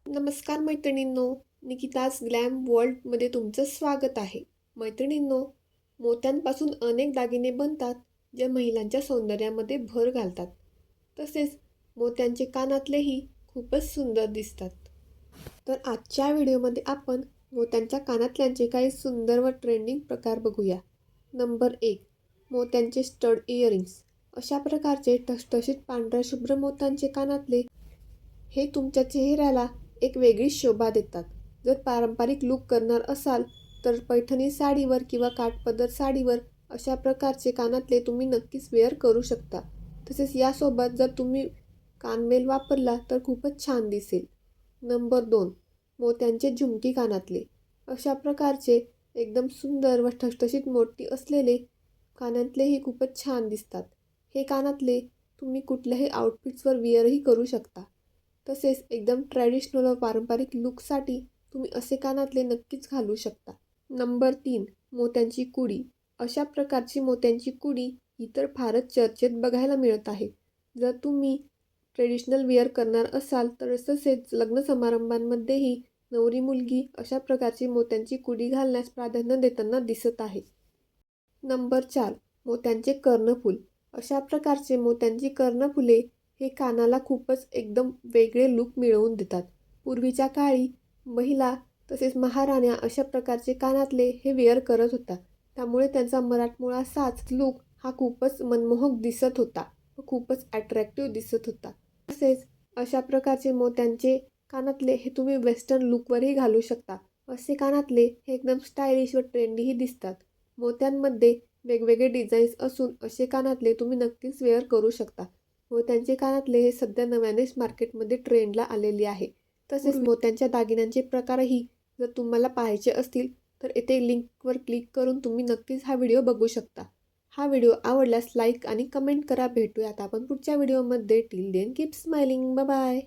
नमस्कार मैत्रिणींनो, निकिताज ग्लॅम वर्ल्डमध्ये तुमचं स्वागत आहे. मैत्रिणींनो, मोत्यांपासून अनेक दागिने बनतात जे महिलांच्या सौंदर्यामध्ये भर घालतात. तसेच मोत्यांचे कानातलेही खूपच सुंदर दिसतात. तर आजच्या व्हिडिओमध्ये आपण मोत्यांच्या कानातल्यांचे काही सुंदर व ट्रेंडिंग प्रकार बघूया. नंबर 1, मोत्यांचे स्टड इयरिंग्स. अशा प्रकारचे ठसठशीत पांढऱ्या शुभ्र मोत्यांचे कानातले हे तुमच्या चेहऱ्याला एक वेगळी शोभा देतात. जर पारंपरिक लूक करणार असाल तर पैठणी साडीवर किंवा काठपदर साडीवर अशा प्रकारचे कानातले तुम्ही नक्कीच वेअर करू शकता. तसेच यासोबत जर तुम्ही कानमेल वापरला तर खूपच छान दिसेल. नंबर 2, मोत्यांचे झुमकी कानातले. अशा प्रकारचे एकदम सुंदर व ठसठशीत मोती असलेले कानातलेही खूपच छान दिसतात. हे कानातले तुम्ही कुठल्याही आउटफिट्सवर वेअरही करू शकता. तसेच एकदम ट्रॅडिशनल व पारंपरिक लुकसाठी तुम्ही असे कानातले नक्कीच घालू शकता. नंबर 3, मोत्यांची कुडी. अशा प्रकारची मोत्यांची कुडी ही तर फारच चर्चेत बघायला मिळत आहे. जर तुम्ही ट्रेडिशनल वेअर करणार असाल तर तसेच लग्न समारंभांमध्येही नवरी मुलगी अशा प्रकारची मोत्यांची कुडी घालण्यास प्राधान्य देताना दिसत आहे. नंबर 4, मोत्यांचे कर्णफूल. अशा प्रकारचे मोत्यांची कर्णफुले हे कानाला खूपच एकदम वेगळे लूक मिळवून देतात. पूर्वीच्या काळी महिला तसेच महाराण्या अशा प्रकारचे कानातले हे वेअर करत होता. त्यामुळे त्यांचा मराठमोळा साज लूक हा खूपच मनमोहक दिसत होता व खूपच अट्रॅक्टिव्ह दिसत होता. तसेच अशा प्रकारचे मोत्यांचे कानातले हे तुम्ही वेस्टर्न लूकवरही घालू शकता. असे कानातले हे एकदम स्टायलिश व ट्रेंडीही दिसतात. मोत्यांमध्ये वेगवेगळे डिझाईन्स असून असे कानातले तुम्ही नक्कीच वेअर करू शकता. मोत्यांचे कानातले हे सध्या नव्यानेच मार्केटमध्ये ट्रेंडला आलेले आहे. तसेच मोत्यांच्या दागिन्यांचे प्रकारही जर तुम्हाला पाहायचे असतील तर येथे लिंकवर क्लिक करून तुम्ही नक्कीच हा व्हिडिओ बघू शकता. हा व्हिडिओ आवडल्यास लाईक आणि कमेंट करा. भेटूयात आपण पुढच्या व्हिडिओमध्ये. Till then keep smiling. Bye bye.